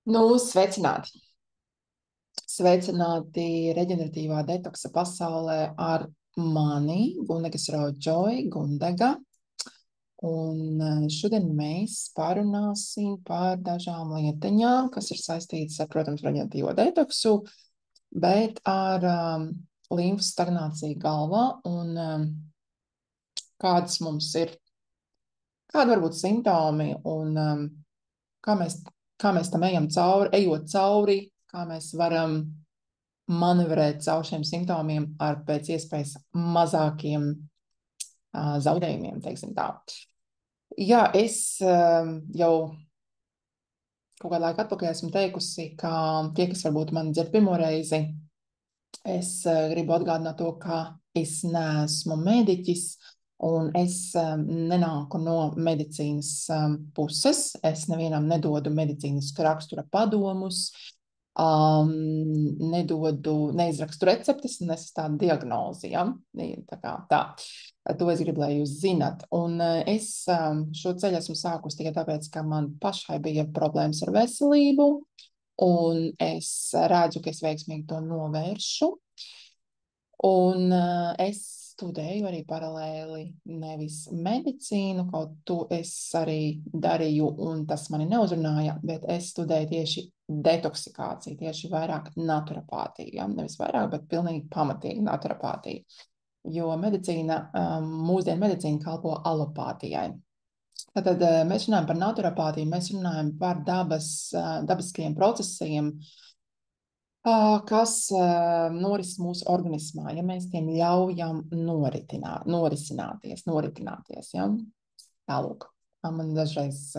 Sveicināti! Sveicināti reģeneratīvā detoksa pasaulē ar mani, Gundegas Rojoy, Gundega. Un šodien mēs parunāsim par dažām lietiņām, kas ir saistītas ar, protams, reģeneratīvo detoksu, bet ar limfas stagnāciju galvā un kādas mums ir, kādi varbūt simptomi un kā mēs tam ejam cauri, ejot cauri, kā mēs varam manevrēt caur šiem simptomiem ar pēc iespējas mazākiem zaudējumiem, teiksim tā. Jā, es jau kaut kādu laiku atpakaļ esmu teikusi, ka tie, kas varbūt mani dzird pirmo reizi, es gribu atgādināt to, ka es neesmu mediķis un es nenāku no medicīnas puses. Es nevienam nedodu medicīnisku rakstura padomus, neizrakstu receptes un nesastādu diagnozi. Ja? Tā. To es gribu, lai jūs zinat. Un es šo ceļu esmu sākusi tikai tāpēc, ka man pašai bija problēmas ar veselību, un es redzu, ka es veiksmīgi to novēršu. Un es studēju arī paralēli nevis medicīnu, kaut to es arī darīju, un tas mani neuzrunāja, bet es studēju tieši detoksikāciju, tieši vairāk naturopātiju. Ja? Nevis vairāk, bet pilnīgi pamatīgi naturopātiju. Jo medicīna, mūsdienu medicīna kalpo alopātijai. Tātad mēs runājam par naturopātiju, mēs runājam par dabiskajiem procesiem, kas noris mūsu organismā, ja mēs tiem ļaujam norisināties. Ja? Tālūk, man dažreiz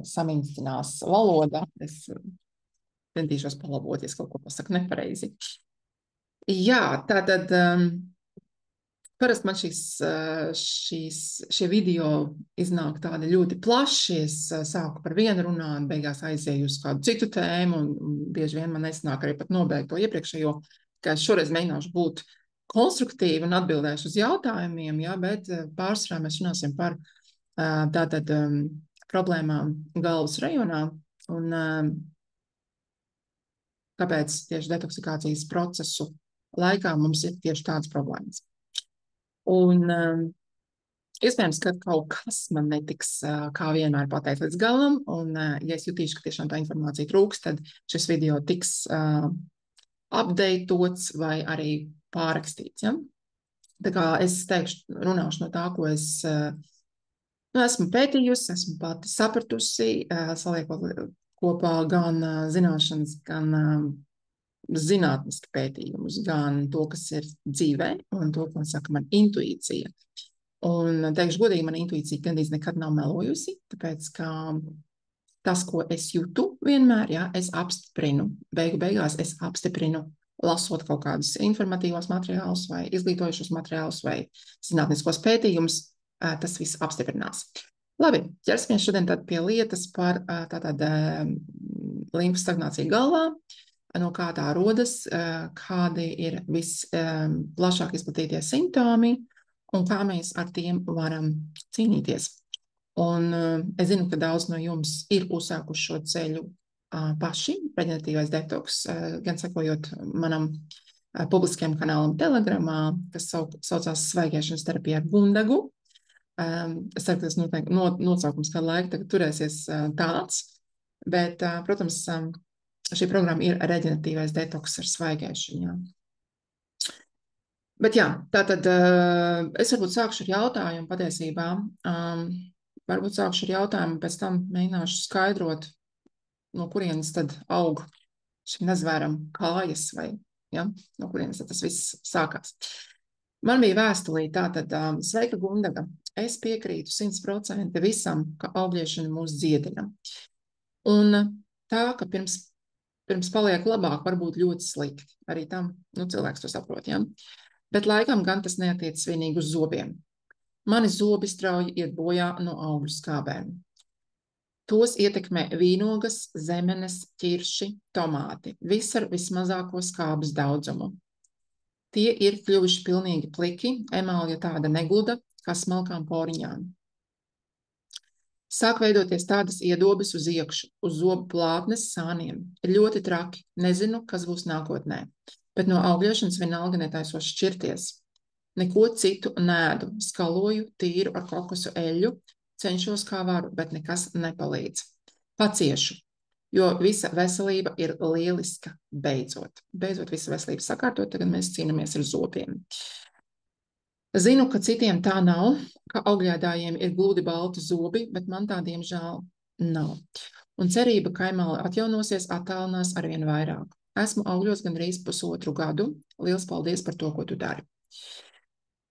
samīkstinās valoda, es centīšos palabot, ja kaut ko pasaku nepareizi. Jā, tātad parasti man šie video iznāk tādi ļoti plaši. Es sāku par vienu runāt, beigās aizēju uz kādu citu tēmu, un bieži vien man nesanāk arī pat nobeigt to iepriekšējo, ka es šoreiz mēģināšu būt konstruktīvi un atbildēšu uz jautājumiem, ja, bet pārsvarā mēs runāsim par tātad problēmām galvas rajonā un kāpēc tieši detoksikācijas procesu laikā mums ir tieši tādas problēmas. Un iespējams, ka kaut kas man netiks kā vienmēr pateikt līdz galam, un ja es jutīšu, ka tiešām tā informācija trūks, tad šis video tiks updatēts vai arī pārrakstīts. Ja? Tā kā es teikšu, runāšu no tā, ko es esmu pētījusi, esmu pati sapratusi, saliekot kopā gan zināšanas, gan zinātniski pētījumus, gan to, kas ir dzīvē, un to, ko saka man intuīcija. Un teikšu godīgi, man intuīcija gandrīz nekad nav melojusi, tāpēc, ka tas, ko es jūtu vienmēr, ja, es apstiprinu. Beigās es apstiprinu, lasot kaut kādus informatīvos materiālus vai izglītojušos materiālus vai zinātniskos pētījumus, tas viss apstiprinās. Labi, ķersimies šodien tad pie lietas par tātad limfas stagnāciju galvā, no kā tā rodas, kādi ir visplašāk izplatītie simptomi un kā mēs ar tiem varam cīnīties. Un es zinu, ka daudz no jums ir uzsākuši šo ceļu paši, reģeneratīvais detoks, gan sekojot manam publiskajam kanālam Telegramā, kas saucās Svaigēšanas terapija ar Gundegu. Es ceru, ka tas nosaukums kādu laiku tagad turēsies tāds, bet, protams, šī programma ir reģeneratīvais detoks ar svaigēšanu. Jā. Bet jā, tātad es varbūt sākšu ar jautājumu patiesībā. Varbūt sākšu ar jautājumu, pēc tam mēģināšu skaidrot, no kurienes tad aug šim nezvēram kājas vai, ja, no kurienes tad tas viss sākās. Man bija vēstulī tātad, sveika Gundega, es piekrītu 100% visam, ka augļiešana mūs dziedina. Un tā, ka pirms paliek labāk, varbūt ļoti slikti. Arī tam, cilvēks to saprot, ja? Bet laikam gan tas neatiecas vienīgi uz zobiem. Mani zobi strauji iet bojā no augļu skābēm. Tos ietekmē vīnogas, zemenes, ķirši, tomāti. Viss ar vismazāko skābes daudzumu. Tie ir kļuvuši pilnīgi pliki, emālija tāda negluda, kā smalkām poriņām. Sāk veidoties tādas iedobes uz iekšu, uz zobu plātnes sāniem. Ir ļoti traki. Nezinu, kas būs nākotnē. Bet no augļošanas vienalga netaisos šķirties. Neko citu nēdu. Skaloju tīru ar kokosu eļļu. Cenšos kā varu, bet nekas nepalīdz. Paciešu, jo visa veselība ir lieliska. Beidzot visa veselība sakārtot, tagad mēs cīnāmies ar zobiem. Zinu, ka citiem tā nav, ka augļēdājiem ir gludi balti zobi, bet man tā diemžēl nav. Un cerība, ka kaimāli atjaunosies, attālinās arvien vairāk. Esmu augļos gandrīz 1,5 gadu. Liels paldies par to, ko tu dari.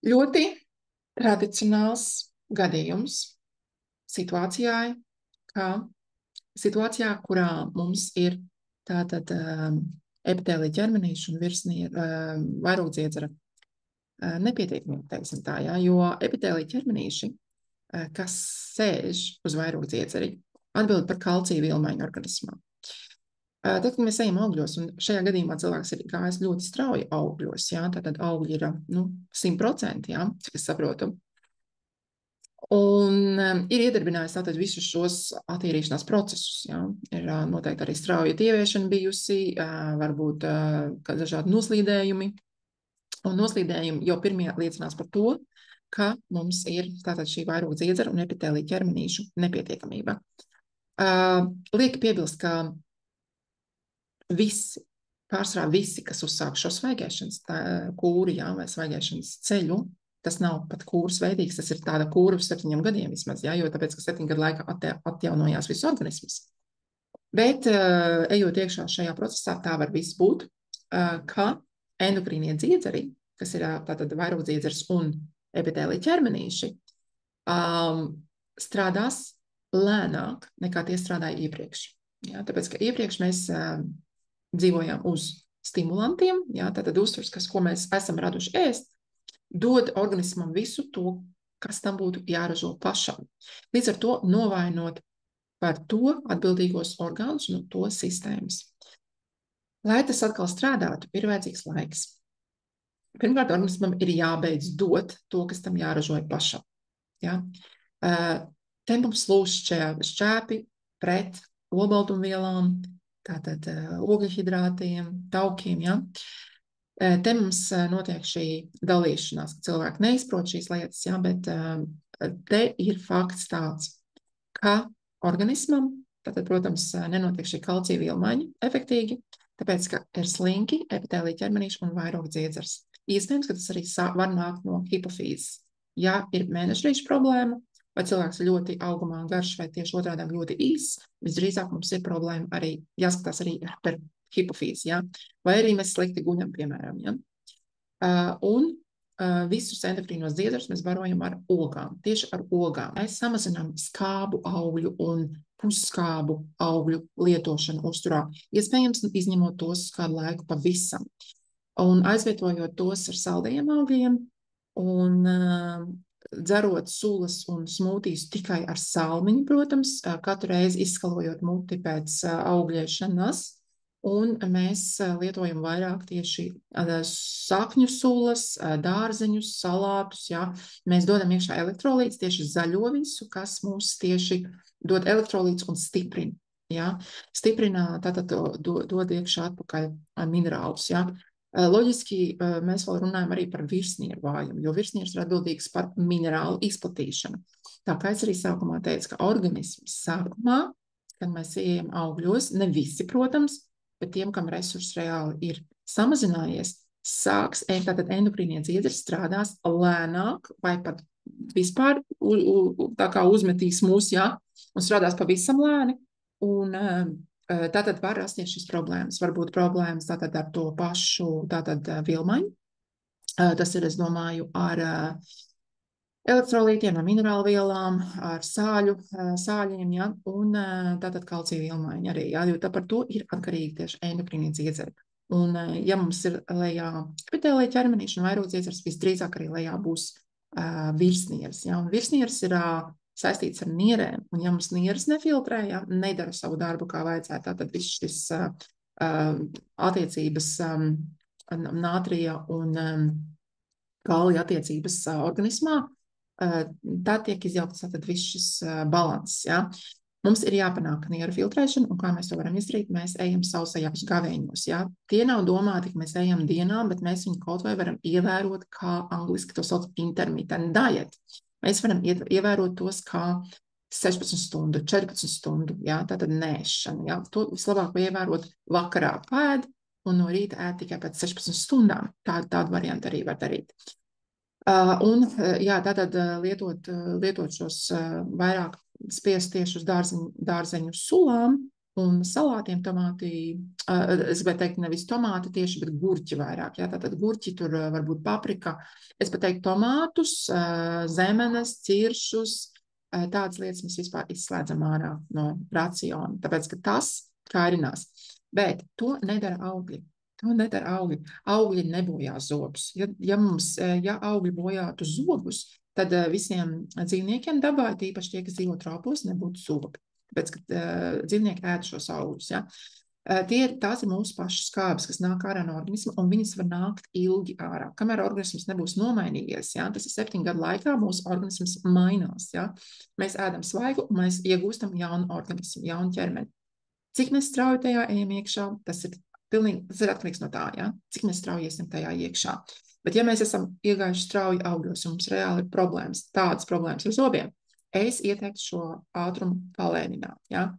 Ļoti tradicionāls gadījums situācijā, kurā mums ir tātad epitēlija ķermenīša un vairogdziedzera nepietiekamība, teiksim tā, ja, jo epitēlija ķermenīši, kas sēž uz vairogdziedzeri, atbild par kalcija vielmaiņu organismā. Tad, kad mēs ejam augļos, un šajā gadījumā cilvēks ir gājis ļoti strauji augļos, ja, tātad augļi ir 100%, ja, cik es saprotu. Un ir iedarbinājis tātad visus šos attīrīšanās procesus. Ja? Ir noteikti arī strauja ieviešana bijusi, varbūt dažādi noslīdējumi. Un noslīdējumi jau pirmie liecinās par to, ka mums ir tātad šī vairogdziedzera un epitēlija ķermenīšu nepietiekamība. Lieki piebilst, ka pārsvarā visi, kas uzsāk šo svaigēšanas kūri, ja, vai svaigēšanas ceļu, tas nav pat kūras veidīgs, tas ir tāda kūra uz 7 gadiem vismaz, ja, jo tāpēc, ka 7 gadu laikā atjaunojās viss organisms. Bet, ejot iekšā šajā procesā, tā var viss būt, ka endokrīnie dziedzeri, kas ir tātad vairogdziedzers un epitēlija ķermenīši, strādās lēnāk nekā tie strādāja iepriekš. Ja, tāpēc, ka iepriekš mēs dzīvojām uz stimulantiem, ja, tātad uzturs, ko mēs esam raduši ēst, dod organismam visu to, kas tam būtu jāražo pašam. Līdz ar to novainot par to atbildīgos orgānus un to sistēmas. Lai tas atkal strādātu, ir vajadzīgs laiks. Pirmkārt, organismam ir jābeidz dot to, kas tam jāražoja pašam. Ja? Te mums lūs šķēpi pret olbaltumvielām, tātad ogļhidrātiem, taukiem, ja? Te mums notiek šī dalīšanās, ka cilvēki neizprot šīs lietas, ja, bet te ir fakts tāds, ka organismam, tātad, protams, nenotiek šī kalcija vielmaiņa efektīgi, tāpēc, ka ir slinki epitēlija ķermenīša un vairogdziedzers. Iespējams, ka tas arī var nākt no hipofīzes. Ja ir mēnešrīša problēma, vai cilvēks ir ļoti augumā garš, vai tieši otrādi ļoti īss, visdrīzāk mums ir problēma arī, jāskatās arī par hipofīzi, ja? Vai arī mēs slikti guļam, piemēram. Ja? Un visus endokrīnos dziedzerus mēs barojam ar ogām, tieši ar ogām. Mēs samazinām skābu augļu un pusskābu augļu lietošanu uzturā, iespējams izņemot tos kādu laiku pavisam. Un aizvietojot tos ar saldējiem augļiem un dzerot sulas un smūtīs tikai ar salmiņu, protams, katru reizi izskalojot muti pēc augļiešanas. Un mēs lietojam vairāk tieši sakņu sulas, dārzeņus, salātus, ja. Mēs dodam iekšā elektrolītus, tieši zaļo visu, kas mums tieši dod elektrolītus un stiprina, ja. Stiprina, tātad dod iekšā atpakaļ minerālus, ja. Loģiski mēs vēl runājam arī par virsnieru vājumu, jo virsnieris ir atbildīgs par minerālu izplatīšanu. Tā kā es arī sākumā teicu, ka organisms sākumā, kad mēs ejam augļos, ne visi, protams, bet tiem, kam resursi reāli ir samazinājies, sāks, tātad endokrīnie dziedzeri strādās lēnāk vai pat vispār tā kā uzmetīs mūs, ja, un strādās pavisam lēni, un tātad var rasties šis problēmas. Varbūt problēmas tātad ar to pašu tātad vielmaiņu. Tas ir, es domāju, ar elektrolītiem, ar minerālu vielām, ar sāļiem, ja, un tātad kalcija vielmaiņa arī, ja, jo par to ir atkarīgi tieši endokrīnie dziedzeri. Un, ja mums ir lejā epitēlija ķermenīša un vairogdziedzers, visdrīzāk arī lejā būs virsnieris, ja, un virsnieris ir saistīts ar nierēm, un ja mums nieres nefiltrē, ja, nedara savu darbu kā vajadzētu, tātad viss šis attiecības nātrija un kālija attiecības organismā tad tiek izjaukts tātad viss šis balanss, ja. Mums ir jāpanāk nieru filtrēšana, un kā mēs to varam izdarīt, mēs ejam sausajos gavēņos, ja. Tie nav domāti, ka mēs ejam dienām, bet mēs viņu kaut vai varam ievērot, kā angliski to sauc intermittent diet. Mēs varam ievērot tos kā 16 stundu, 14 stundu, ja, tātad nēšana, ja. To vislabāk var ievērot vakarā pēd, un no rīta ēd tikai pēc 16 stundām. Tādu variantu arī var darīt. Jā, tātad lietot šos vairāk spiest tieši uz dārzeņu sulām un salātiem tomāti, es gribētu teikt nevis tomāti tieši, bet gurķi vairāk, jā, tātad gurķi, tur varbūt paprika, es pat teiktu tomātus, zemenes, ciršus, tādas lietas mēs vispār izslēdzam ārā no raciona, tāpēc, ka tas kārinās. Bet to nedara augļi. To nedara augļi. Augļi nebojā zobus. Ja augļi bojātu zobus, tad visiem dzīvniekiem dabā, tīpaši tie, kas dzīvo tropos, nebūtu zobi. Tāpēc, ka dzīvnieki ēd šos augļus. Ja? Tās ir mūsu pašas skābes, kas nāk ārā no organisma, un viņas var nākt ilgi ārā. Kamēr organisms nebūs nomainījies, ja? Tas ir 7 gadu laikā, mūsu organisms mainās. Ja? Mēs ēdam svaigu, un mēs iegūstam jaunu organismu, jaunu ķermeni. Cik mēs strauji tajā ejam iekšā, tas ir atkarīgs no tā, ja? Cik mēs strauji iesim tajā iekšā. Bet ja mēs esam iegājuši strauji augļos un mums reāli ir problēmas, tādas problēmas ar zobiem, es ieteiktu šo ātrumu palēnināt. Ja?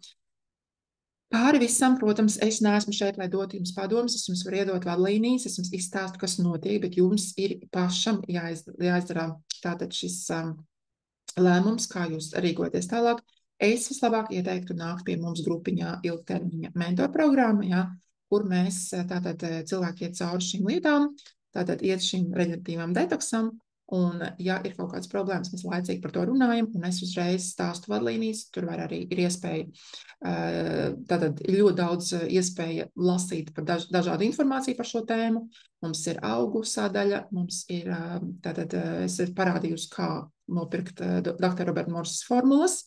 Pāri visam, protams, es neesmu šeit, lai dotu jums padomus, es jums varu iedot vadlīnijas, es jums izstāstu, kas notiek, bet jums ir pašam jāizdara tātad šis lēmums, kā jūs rīkoties tālāk. Es vislabāk ieteiktu nākt pie mums grupiņā ilgtermiņa mentoru programma, ja, kur mēs tātad cilvēki iet cauri šīm lietām, tātad iet šīm reģeneratīvām detoksam, un ja ir kaut kādas problēmas, mēs laicīgi par to runājam, un es uzreiz stāstu vadlīnijas, tur var arī ir iespēja, tātad ir ļoti daudz iespēja lasīt par dažādu informāciju par šo tēmu, mums ir augu sadaļa, mums ir, tātad es ir parādījusi, kā nopirkt Dr. Roberta Morsas formulas,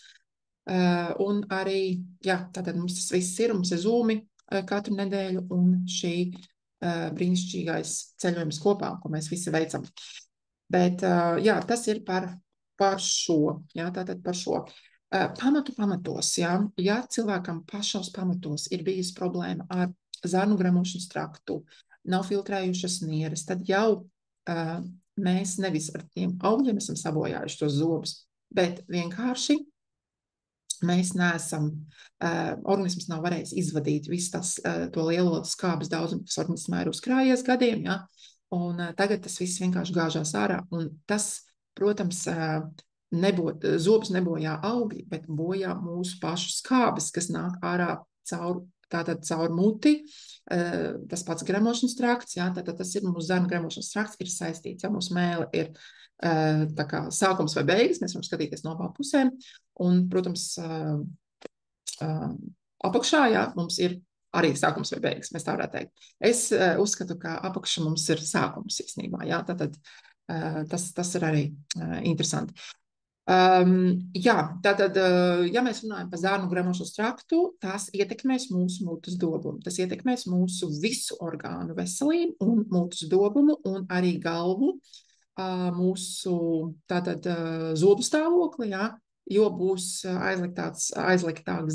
un arī, jā, tātad mums tas viss ir, mums ir zūmi katru nedēļu un šī brīnišķīgais ceļojums kopā, ko mēs visi veicam. Bet, jā, tas ir par šo, jā, tātad par šo. Pamatos, jā, ja cilvēkam pašos pamatos ir bijusi problēma ar zarnu gremošanas traktu, nav filtrējušas nieres, tad jau mēs nevis ar tiem augļiem esam sabojājuši tos zobus, bet vienkārši mēs neesam, organisms nav varējis izvadīt visu to lielo skābes daudzumu, kas organismā ir uzkrājies gadiem, ja? Un tagad tas viss vienkārši gāžās ārā, un tas, protams, zobus nebojā augļi, bet bojā mūsu pašu skābes, kas nāk ārā caur muti, tas pats gremošanas trakts, ja? Tātad tas ir mūsu zarnu gremošanas trakts, ir saistīts, ja mūsu mēle ir tā kā sākums vai beigas, mēs varam skatīties no abām pusēm, un, protams, apakšā, jā, mums ir arī sākums vai beigas, mēs tā varētu teikt. Es uzskatu, ka apakša mums ir sākums īstenībā, jā, tātad tas ir arī interesanti. Jā, tātad, ja mēs runājam par zarnu gremošanas traktu, tas ietekmēs mūsu mutes dobumu, tas ietekmēs mūsu visu orgānu veselību un mutes dobumu un arī galvu, mūsu tātad zobu stāvokli, jā, jo būs aizliktāks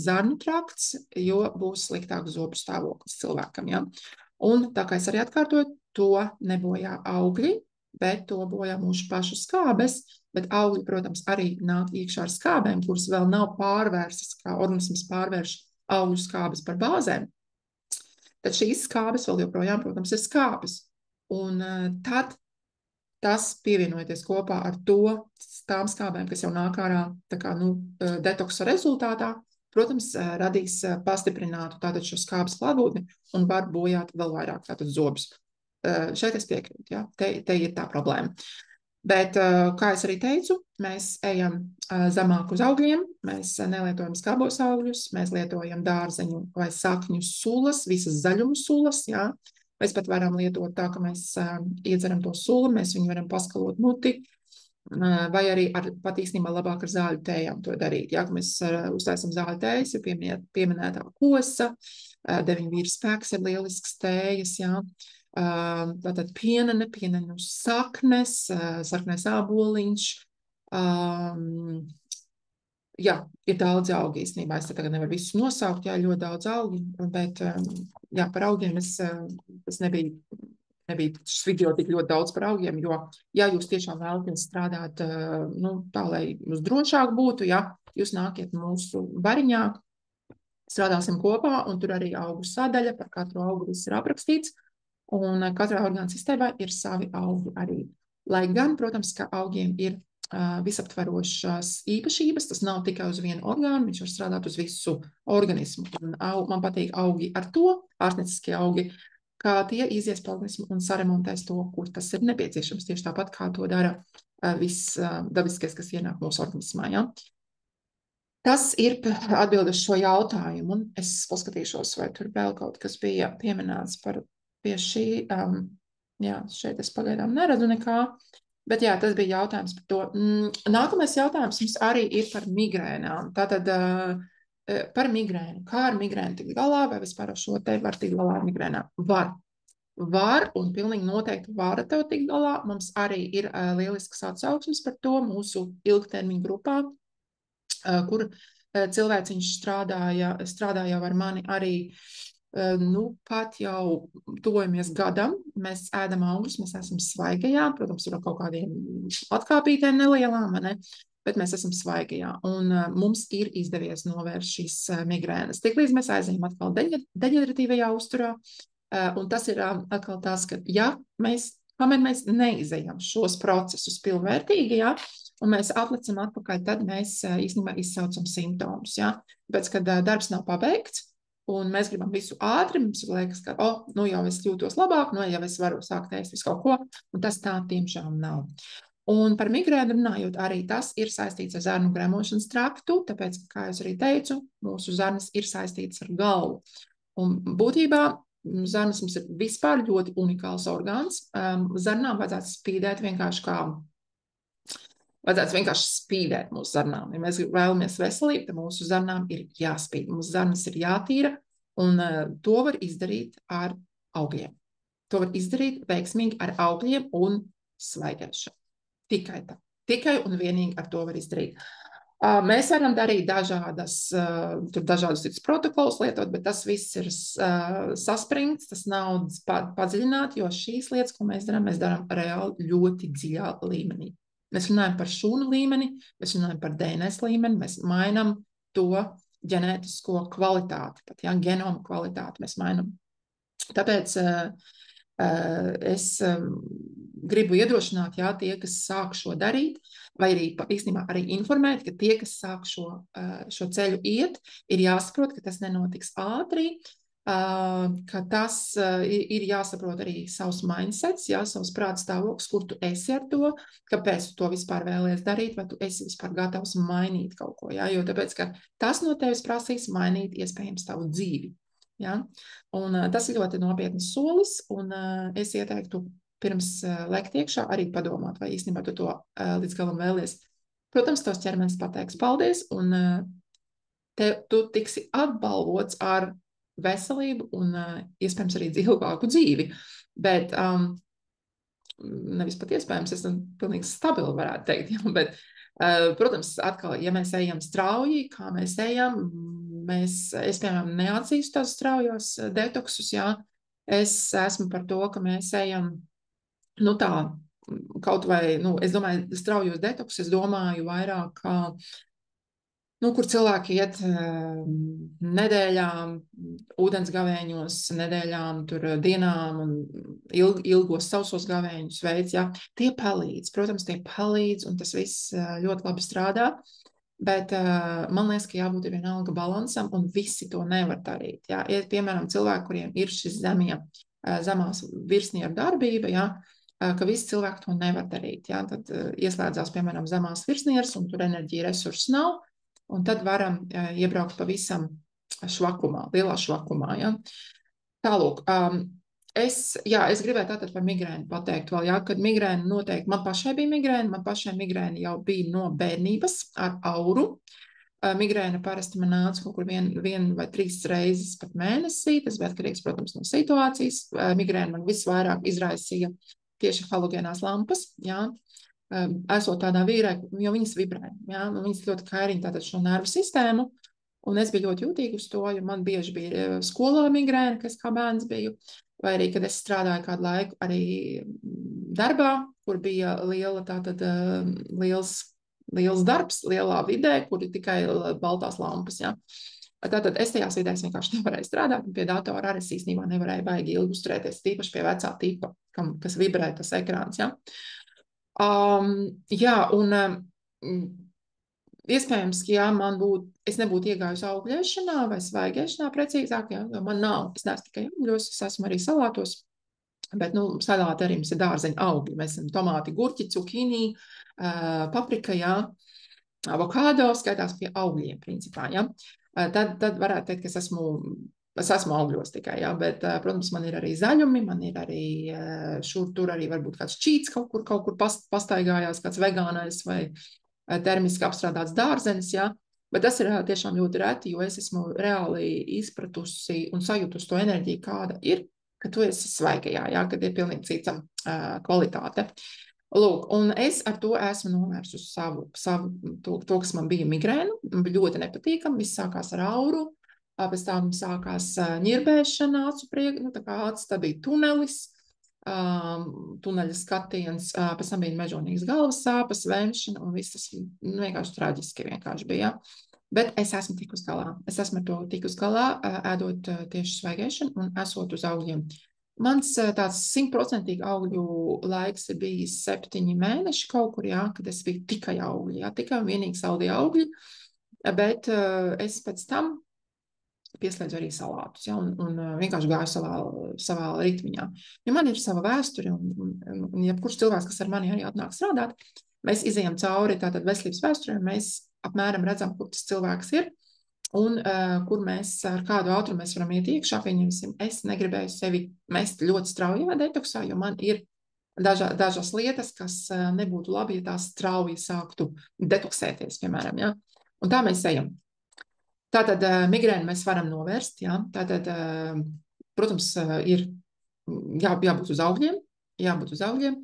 zarnu trakts, jo būs sliktāks zobu stāvoklis cilvēkam, jā. Un tā kā es arī atkārtoju, to nebojā augļi, bet to bojā mūsu pašu skābes, bet augļi, protams, arī nāk iekšā ar skābēm, kuras vēl nav pārvērstas, kā organisms pārvērš augļu skābes par bāzēm. Tad šīs skābes vēl joprojām, protams, ir skābes. Un tad tas pievienojoties kopā ar tām skābēm, kas jau nāk ārā tā kā, detoksa rezultātā, protams, radīs pastiprinātu tātad šo skābes klātbūtni un var bojāt vēl vairāk tātad zobus. Šeit es piekrītu, ja? Te ir tā problēma. Bet, kā es arī teicu, mēs ejam zemāk uz augļiem, mēs nelietojam skābos augļus, mēs lietojam dārzeņu vai sakņu sulas, visas zaļumu sulas, jā. Mēs pat varam lietot tā, ka mēs iedzeram to sulu, mēs viņu varam paskalot muti, vai arī pat īstenībā labāk ar zāļu tējām to darīt. Ja, ka mēs uztaisam zāļu tējas, ir pieminētā kosa, 9 vīru spēks ir lielisks tējas, ja. Tātad pienene saknes, sarkanais āboliņš, Jā, ir daudz augi īstenībā. Es tagad nevaru visus nosaukt, jā, ļoti daudz augi, bet jā, par augiem tas nebija šis video tik ļoti daudz par augiem, jo, ja jūs tiešām vēlaties strādāt, tā, lai jūs drošāk būtu, jā, jūs nākiet mūsu bariņā, strādāsim kopā, un tur arī augu sadaļa, par katru augu viss ir aprakstīts, un katrā orgānu sistēmā ir savi augi arī. Lai gan, protams, ka augiem ir visaptverošās īpašības, tas nav tikai uz vienu orgānu, viņš var strādāt uz visu organismu. Un man patīk augi ar to, ārstnieciskie augi, kā tie izies pa organismu un saremontēs to, kur tas ir nepieciešams, tieši tāpat kā to dara viss dabiskais, kas ienāk mūsu organismā. Ja? Tas ir atbilde uz šo jautājumu, un es paskatīšos, vai tur vēl kaut kas bija pieminēts pie šī. Jā, šeit es pagaidām neredzu nekā, bet jā, tas bija jautājums par to. Nākamais jautājums mums arī ir par migrēnām. Tātad par migrēnu. Kā ar migrēnu tikt galā, vai vispār ar šo te var tikt galā ar migrēnām? Var, un pilnīgi noteikti var tev tikt galā. Mums arī ir lielisks atsauksmes par to mūsu ilgtermiņu grupā, kur cilvēciņš strādāja ar mani arī, pat jau tuvojamies gadam. Mēs ēdam augus, mēs esam svaigajā, protams, ar kaut kādiem atkāpītēm nelielām, ne? Bet mēs esam svaigajā, un mums ir izdevies novērst šīs migrēnas. Tiklīdz mēs aizējam atkal deģeneratīvajā uzturā, un tas ir atkal tas, ka kamēr mēs neizejam šos procesus pilnvērtīgi, ja, un mēs atlicam atpakaļ, tad mēs īstenībā izsaucam simptomus. Ja? Tāpēc, kad darbs nav pabeigts, un mēs gribam visu ātri, mums liekas, ka jau es jūtos labāk, jau es varu sākt ēst visu kaut ko, un tas tā tiemžēl nav. Un par migrēnu runājot, arī tas ir saistīts ar zarnu gremošanas traktu, tāpēc, kā es arī teicu, mūsu zarnas ir saistītas ar galvu. Un būtībā zarnas mums ir vispār ļoti unikāls orgāns. Zarnām vajadzētu spīdēt vienkārši spīdēt mūsu zarnām. Ja mēs vēlamies veselību, tad mūsu zarnām ir jāspīd. Mūsu zarnas ir jātīra, un to var izdarīt ar augļiem. To var izdarīt veiksmīgi ar augļiem un svaigēšanu. Tikai tā. Tikai un vienīgi ar to var izdarīt. Mēs varam darīt dažādus citus protokolus lietot, bet tas viss ir saspringts, tas nav padziļināt, jo šīs lietas, ko mēs darām reāli ļoti dziļā līmenī. Mēs runājam par šūnu līmeni, mēs runājam par DNS līmeni, mēs mainām to ģenētisko kvalitāti, pat genoma kvalitāti mēs mainām. Tāpēc es gribu iedrošināt, tie, kas sāk šo darīt, vai arī īstenībā arī informēt, ka tie, kas sāk šo ceļu iet, ir jāsaprot, ka tas nenotiks ātri, ka tas ir jāsaprot arī savs mindsets, savs prāta stāvoklis, kur tu esi ar to, kāpēc tu to vispār vēlies darīt, vai tu esi vispār gatavs mainīt kaut ko, jo tāpēc, ka tas no tevis prasīs mainīt iespējams tavu dzīvi. Ja? Un tas ir ļoti nopietnas solis, un es ieteiktu pirms lekt iekšā arī padomāt, vai īstenībā tu to līdz galam vēlies. Protams, tavs ķermenis pateiks paldies, un tu tiksi atbalvots ar veselību un iespējams arī ilgāku dzīvi. Bet nevis pat iespējams, es pilnīgi stabili varētu teikt, bet, protams, atkal, ja mēs ejam strauji, kā mēs ejam, es, piemēram, neatzīstu tās straujos detoksus, es esmu par to, ka mēs ejam, tā, kaut vai, es domāju, straujos detoksus, es domāju vairāk, kur cilvēki iet nedēļām, ūdens gavēņos, nedēļām, dienām un ilgos sausos gavēņus veids, tie palīdz. Protams, tie palīdz, un tas viss ļoti labi strādā, bet man liekas, ka jābūt vienalga balansam, un visi to nevar darīt. Ir, piemēram, cilvēki, kuriem ir šis zemās virsnieru darbība, ka visi cilvēki to nevar darīt. Tad ieslēdzās, piemēram, zemās virsnieras, un tur enerģija resursi nav, un tad varam iebraukt pavisam švakumā, lielā švakumā. Tālūk, es gribēju tātad par migrēnu pateikt vēl, kad migrēna noteikti, man pašai migrēna jau bija no bērnības ar auru. Migrēna parasti man nāca kaut kur vien vai 3 reizes pat mēnesī, tas bija atkarīgs, protams, no situācijas. Migrēna man visvairāk izraisīja tieši halogēnās lampas, esot tādā vīrē, jo viņas vibrē, jā, viņas ļoti kairina tātad šo nervu sistēmu, un es biju ļoti jūtīga uz to, jo man bieži bija skolā migrēna, kas kā bērns biju, vai arī, kad es strādāju kādu laiku arī darbā, kur bija liels darbs, lielā vidē, kur ir tikai baltās lampas, jā. Tātad es tajās vidēs vienkārši nevarēju strādāt, un pie datora arī es īstenībā nevarēju baigi ilgi uzturēties, tīpaši pie vecā tipa, kas vibrē tas ekrāns, jā. Jā, un iespējams, ka jā, es nebūtu iegājusi augļēšanā vai svaigēšanā precīzāk, jā, jo man nav, es neesmu tikai augļos, es esmu arī salātos, bet, salāti arī mums ir dārzeņu augļi, mēs esam tomāti, gurķi, cukīnī, paprika, jā, avokādo skaitās pie augļiem, principā, jā. Tad varētu teikt, ka es esmu augļos tikai, jā, bet, protams, man ir arī zaļumi, man ir arī šur tur arī varbūt kāds čīts kaut kur pastaigājās, kāds vegānais vai termiski apstrādāts dārzenis, jā, bet tas ir tiešām ļoti reti, jo es esmu reāli izpratusi un sajutusi to enerģiju, kāda ir, ka tu esi svaigajā, jā, kad ir pilnīgi cita kvalitāte. Lūk, un es ar to esmu novērsusi to, kas man bija migrēnu, ļoti nepatīkami, viss sākās ar auru, pēc tam sākās ņirbēšana acu priekšā, tā kā acis, tā bija tunelis, tuneļa skatiens, pēc tam bija mežonīgas galvas sāpes, vēmšana, un viss tas vienkārši traģiski vienkārši bija. Bet es esmu tikus galā. Es esmu ar to tikus galā, ēdot tieši svaigēšanu un esot uz augļiem. Mans tāds 100% augļu laiks ir bijis 7 mēneši kaut kur, jā, kad es biju tikai augļi, jā, tikai un vienīgi saldie augļi, bet es pēc tam pieslēdzu arī salātus, ja, un vienkārši gāju savā ritmiņā. Ja man ir sava vēsture, un jebkurš cilvēks, kas ar mani arī atnāk strādāt, mēs izejam cauri tātad veselības vēsturē, mēs apmēram redzam, kur tas cilvēks ir, un kur mēs ar kādu ātrumu mēs varam iet iekšā, pieņemsim, es negribēju sevi mest ļoti straujā detoksā, jo man ir dažas lietas, kas nebūtu labi, ja tās strauji sāktu detoksēties, piemēram, ja, un tā mēs ejam. Tātad migrēnu mēs varam novērst, jā. Tātad, protams, ir jābūt uz augļiem,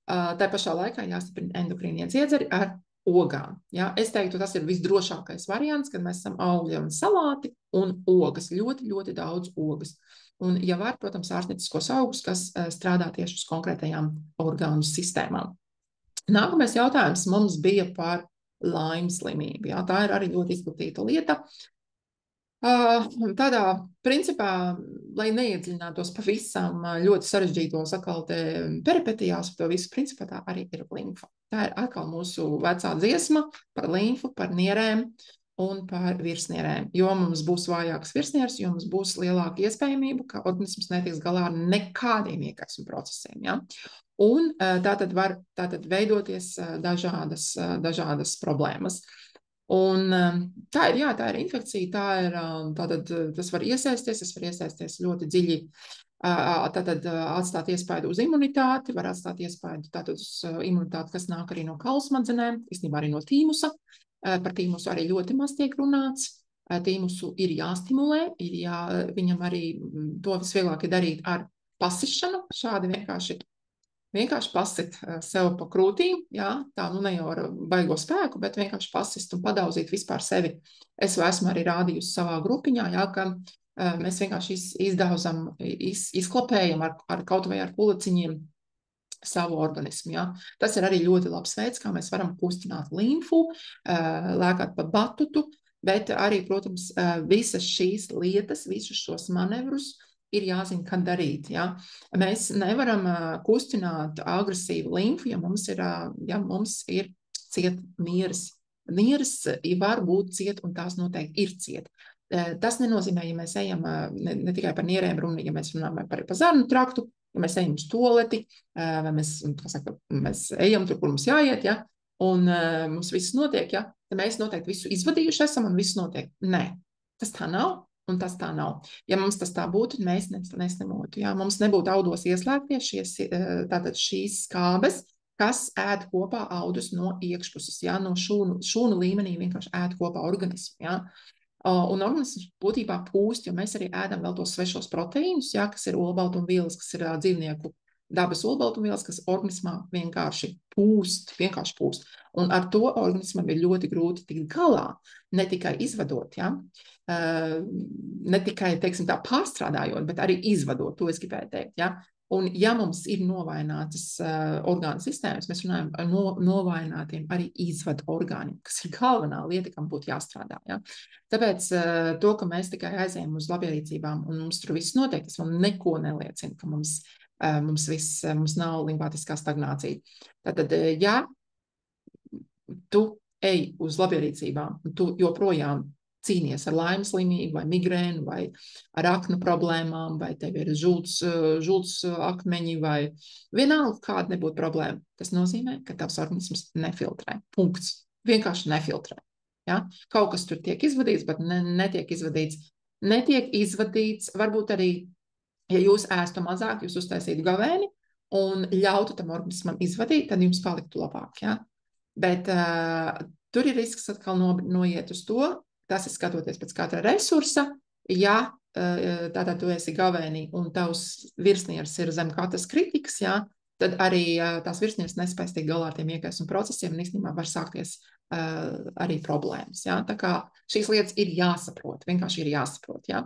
tā pašā laikā jāstiprina endokrīnie dziedzeri ar ogām, jā. Es teiktu, tas ir visdrošākais variants, kad mēs esam augļi un salāti un ogas, ļoti, ļoti daudz ogas. Un, ja var, protams, ārstnieciskos augus, kas strādā tieši uz konkrētajām orgānu sistēmām. Nākamais jautājums mums bija par Lyme slimību, jā. Tā ir arī ļoti izplatīta lieta. Tādā principā, lai neiedziļinātos pavisam ļoti sarežģītos atkal te peripetijās, to visu principā tā arī ir limfa. Tā ir atkal mūsu vecā dziesma par limfu, par nierēm un par virsnierēm. Jo mums būs vājāks virsnieres, jo mums būs lielāka iespējamība, ka organisms netiks galā ar nekādiem iekaisuma procesiem. Ja? Un tātad var veidoties dažādas problēmas. Un tā ir infekcija, tas var iesaisties ļoti dziļi, tātad atstāt iespaidu uz imunitāti, var atstāt iespaidu tātad uz imunitāti, kas nāk arī no kaulsmadzenēm, īstenībā arī no tīmusa. Par tīmusu arī ļoti maz tiek runāts. Tīmusu ir jāstimulē, viņam arī to visvieglāk ir darīt ar pasišanu, šādi vienkārši pasit sev pa krūtīm, jā, tā ne jau ar baigo spēku, bet vienkārši pasist un padaudzīt vispār sevi. Es esmu arī rādījusi savā grupiņā, jā, ka mēs vienkārši izklapējam ar kaut vai ar puliciņiem savu organismu, jā. Tas ir arī ļoti labs veids, kā mēs varam kustināt limfu, lēkāt pa batutu, bet arī, protams, visas šīs lietas, visus šos manevrus ir jāzina, kad darīt. Ja? Mēs nevaram kustināt agresīvu limfu, ja mums ir ciet nieres. Nieres var būt ciet, un tās noteikti ir ciet. Tas nenozīmē, ja mēs ejam ne tikai par nierēm runu, ja mēs runājam par zarnu traktu, ja mēs ejam uz toleti, vai mēs ejam tur, kur mums jāiet, ja? Un mums viss notiek, ja? Tad mēs noteikti visu izvadījuši esam un viss notiek. Nē, tas tā nav. Un tas tā nav. Ja mums tas tā būtu, mēs nesnemotu. Ja? Mums nebūtu audos ieslēgties šīs skābes, kas ēd kopā audus no iekšpuses, ja? No šūnu līmenī vienkārši ēd kopā organismu. Ja? Un organisms būtībā pūst, jo mēs arī ēdam vēl tos svešos proteīnus, ja? Kas ir olbaltumvielas, kas ir dzīvnieku dabas olbaltumvielas, kas organismā vienkārši pūst. Un ar to organismam ir ļoti grūti tikt galā, ne tikai izvadot, ja? Ne tikai, teiksim tā, pārstrādājot, bet arī izvadot, to es gribēju teikt, ja? Un ja mums ir novājinātas orgānu sistēmas, mēs runājam par novājinātiem arī izvadu orgāniem, kas ir galvenā lieta, kam būtu jāstrādā. Ja? Tāpēc to, ka mēs tikai aizējam uz labierīcībām un mums tur viss notiek, tas man neko neliecina, ka mums nav limfātiskā stagnācija. Tātad, ja tu ej uz labierīcībām un tu joprojām cīnies ar laimes slimību, vai migrēnu, vai ar aknu problēmām, vai tev ir žults akmeņi, vai vienalga kāda nebūtu problēma. Tas nozīmē, ka tavs organisms nefiltrē. Punkts. Vienkārši nefiltrē. Ja? Kaut kas tur tiek izvadīts, bet netiek izvadīts. Netiek izvadīts, varbūt arī, ja jūs ēstu mazāk, jūs uztaisītu gavēni un ļautu tam organismam izvadīt, tad jums paliktu labāk. Ja? Bet tur ir risks atkal noiet uz to. Tas ir skatoties pēc katra resursa. Ja tātad tu esi gavēnī un tavs virsnieris ir zem katras kritikas, ja, tad arī tās virsnieris nespēs tikt galā ar tiem iekaisuma procesiem un īstenībā var sākties arī problēmas. Ja. Tā kā šīs lietas ir jāsaprot, vienkārši ir jāsaprot. Ja.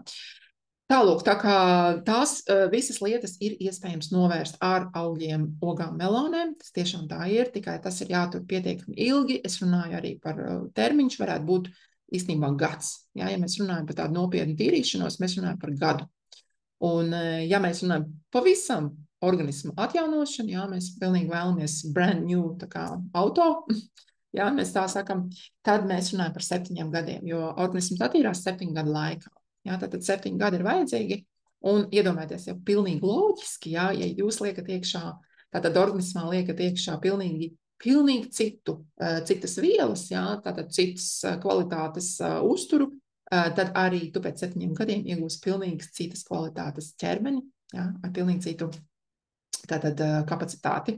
Tālūk, tā kā tās visas lietas ir iespējams novērst ar augļiem, ogām, melonēm. Tas tiešām tā ir, tikai tas ir jātur pietiekami ilgi. Es runāju arī par termiņš, varētu būt īstenībā gads. Ja mēs runājam par tādu nopietnu tīrīšanos, mēs runājam par gadu. Un, ja mēs runājam pavisam organismu atjaunošanu, ja mēs pilnīgi vēlamies brand new tā kā auto, ja mēs tā sakam, tad mēs runājam par 7 gadiem, jo organisms attīrās 7 gadu laikā. Ja, tātad 7 gadi ir vajadzīgi, un iedomājieties, jau pilnīgi loģiski, ja jūs liekat iekšā, tātad organismā liekat iekšā pilnīgi citas vielas, jā, tātad citas kvalitātes uzturu, tad arī tu pēc 7 gadiem iegūsi pilnīgi citas kvalitātes ķermeni, jā, ar pilnīgi citu tātad kapacitāti.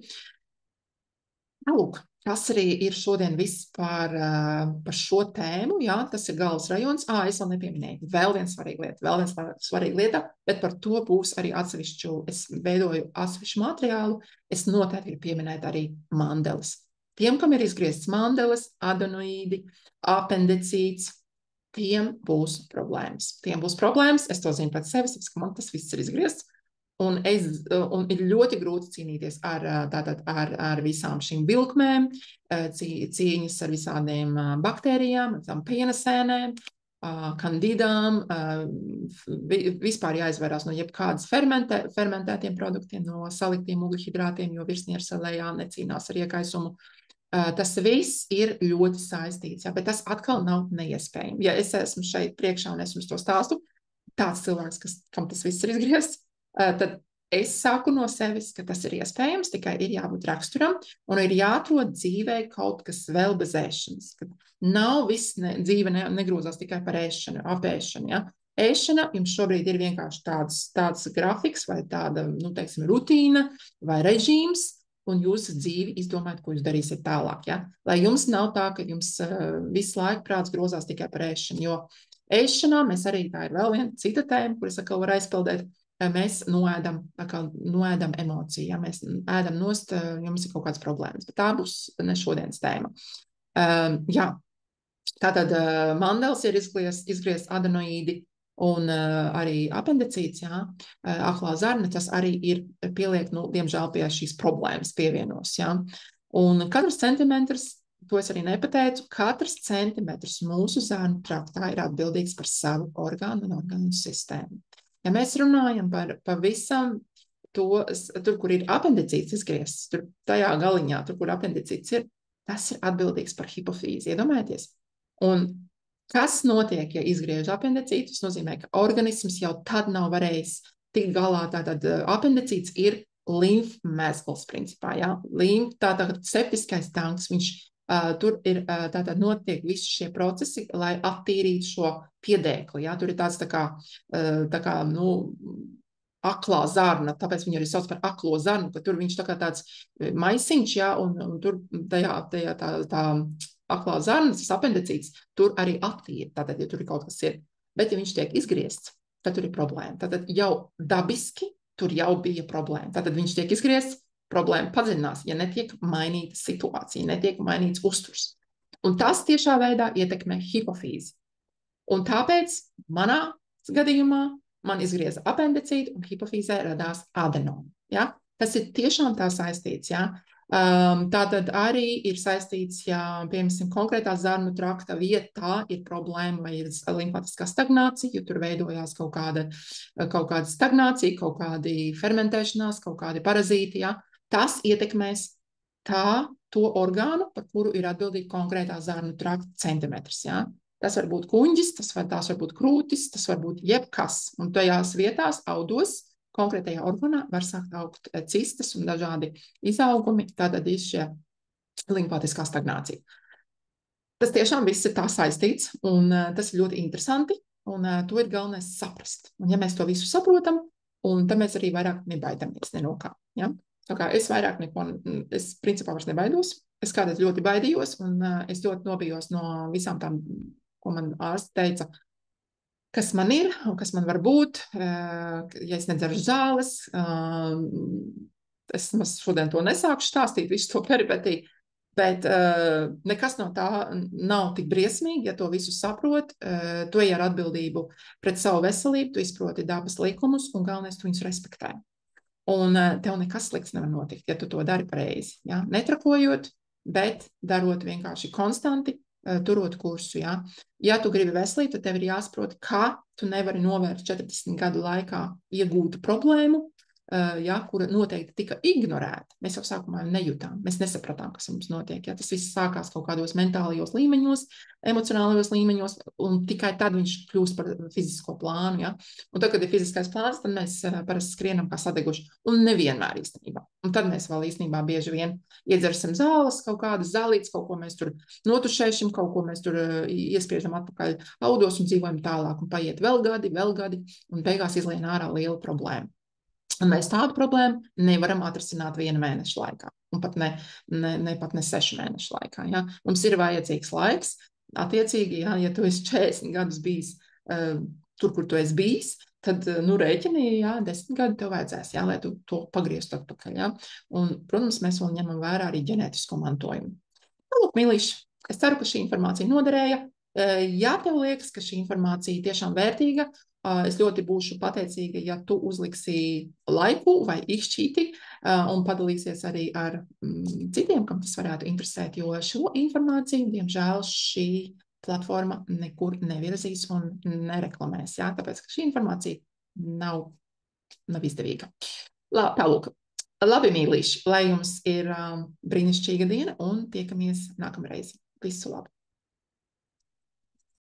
Lūk, tas arī ir šodien viss par šo tēmu, jā, tas ir galvas rajons. Es vēl nepieminēju, vēl viena svarīga lieta, bet par to būs arī es veidoju atsevišķu materiālu, es noteikti gribu pieminēt arī mandeles. Tiem, kam ir izgriezts mandeles, adenoīdi, apendicīts, tiem būs problēmas. Es to zinu pēc sevis, ka man tas viss ir izgriezts. Un ir ļoti grūti cīnīties ar visām šīm vilkmēm, cīņas ar visādiem baktērijām, tām pienasēnēm, kandidām, vispār jāizvairās no jebkādas fermentētiem produktiem, no saliktiem ugļhidrātiem, jo virsnieris lejā necīnās ar iekaisumu. Tas viss ir ļoti saistīts, ja, bet tas atkal nav neiespējami. Ja es esmu šeit priekšā un es jums to stāstu, tāds cilvēks, kam tas viss ir izgriezts, tad es saku no sevis, ka tas ir iespējams, tikai ir jābūt raksturam un ir jāatrod dzīvē kaut kas vēl bez ēšanas. Kad nav viss, dzīve negrozās tikai par ēšanu, apēšanu. Ja? Ēšana jums šobrīd ir vienkārši tāds grafiks vai tāda, teiksim, rutīna vai režīms, un jūsu dzīvi izdomājat, ko jūs darīsiet tālāk. Ja? Lai jums nav tā, ka jums visu laiku prāts grozās tikai par ēšanu, jo ēšanā mēs arī, tā ir vēl viena cita tēma, kuras atkal var aizpildēt, mēs noēdam emociju, ja mēs ēdam nost, ja mums ir kaut kādas problēmas, bet tā būs ne šodienas tēma. Jā, tātad mandeles ir izgriezt adenoīdi un arī apendicīts, jā, aklā zarna, tas arī ir pieliek, diemžēl pie šīs problēmas pievienos, jā. Un katrs centimetrs, to es arī nepateicu, katrs centimetrs mūsu zarnu traktā ir atbildīgs par savu orgānu un orgānu sistēmu. Ja mēs runājam par pavisam tur, kur ir apendicīts izgriezts, tur tajā galiņā, tur, kur apendicīts ir, tas ir atbildīgs par hipofīzi, iedomājieties. Un kas notiek, ja izgriež apendicītu? Tas nozīmē, ka organisms jau tad nav varējis tikt galā, tātad apendicīts ir limfmezgls, principā, jā. Tātad septiskais tanks, viņš tur ir tātad notiek visi šie procesi, lai attīrītu šo piedēkli, jā. Tur ir tāds tā kā aklā zarna, tāpēc viņu arī sauc par aklo zarnu, ka tur viņš tā kā tāds maisiņš, jā, un tur tajā tā aklā zarna, tas apendicīts, tur arī attīra, tātad, ja tur ir kaut kas ir. Bet, ja viņš tiek izgriezts, tad tur ir problēma. Tātad jau dabiski tur jau bija problēma. Tātad viņš tiek izgriezts, problēma padziļinās, ja netiek mainīta situācija, netiek mainīts uzturs. Un tas tiešā veidā ietekmē hipofīzi. Un tāpēc manā gadījumā man izgrieza apendicīti un hipofīzē radās adenoma. Ja? Tas ir tiešām tā saistīts. Ja? Tātad arī ir saistīts, ja, piemēram, konkrētā zarnu trakta vietā ir problēma vai ir limfātiskā stagnācija, jo tur veidojās kaut kāda stagnācija, kaut kādi fermentēšanās, kaut kādi parazīti. Ja? Tas ietekmēs to orgānu, par kuru ir atbildīgi konkrētā zarnu trakta centimetrs. Ja? Tas var būt kuņģis, tās var būt krūtis, tas var būt jebkas. Un tajās vietās, audos, konkrētajā organā var sākt augt cistas un dažādi izaugumi, tātad ir šie limfātiskā stagnācija. Tas tiešām viss ir tā saistīts, un tas ir ļoti interesanti, un to ir galvenais saprast. Un ja mēs to visu saprotam, un tad mēs arī vairāk nebaidamies ne no kā. Ja? Tā kā es principā vairs nebaidos, es kādreiz ļoti baidījos, un es ļoti nobijos no visām tām, ko man ārsti teica, kas man ir un kas man var būt, ja es nedzeršu zāles. Es šodien to nesākšu stāstīt, visu to peripetiju, bet nekas no tā nav tik briesmīgi, ja to visu saprot. Tu ej ar atbildību pret savu veselību, tu izproti dabas likumus un galvenais tu viņus respektē. Un tev nekas slikts nevar notikt, ja tu to dari pareizi. Ja? Netrakojot, bet darot vienkārši konstanti, turot kursu. Ja tu gribi veselību, tad tev ir jāsaprot, kā tu nevari novērst 40 gadu laikā iegūtu problēmu, kura noteikti tika ignorēta. Mēs jau sākumā nejūtām, mēs nesapratām, kas mums notiek. Ja? Tas viss sākās kaut kādos mentālajos līmeņos, emocionālajos līmeņos, un tikai tad viņš kļūst par fizisko plānu. Ja? Un tad, kad ir fiziskais plāns, tad mēs parasti skrienam kā sadeguši, un nevienmēr īstenībā. Un tad mēs vēl īstenībā bieži vien iedzersim zāles, kaut kādas zālītes, kaut ko mēs tur notušēšam, kaut ko mēs tur iespiežam atpakaļ audos un dzīvojam tālāk, un paiet vēl gadi, un beigās izlien ārā liela problēma. Un mēs tādu problēmu nevaram atrisināt 1 mēneša laikā, un pat ne 6 mēnešu laikā. Ja? Mums ir vajadzīgs laiks, attiecīgi, ja tu esi 40 gadus bijis tur, kur tu esi bijis, tad rēķini, 10 gadi tev vajadzēs, lai tu to pagrieztu atpakaļ. Ja? Un, protams, mēs vēl ņemam vērā arī ģenētisko mantojumu. Lūk, mīļiši, es ceru, ka šī informācija noderēja. Ja tev liekas, ka šī informācija tiešām vērtīga, es ļoti būšu pateicīga, ja tu uzliksi laiku vai ikšķīti un padalīsies arī ar citiem, kam tas varētu interesēt, jo šo informāciju, diemžēl, šī platforma nekur nevirzīs un nereklamēs, tāpēc, ka šī informācija nav izdevīga. Tālūk, labi, mīlīši, lai jums ir brīnišķīga diena un tiekamies nākamreiz. Visu labu!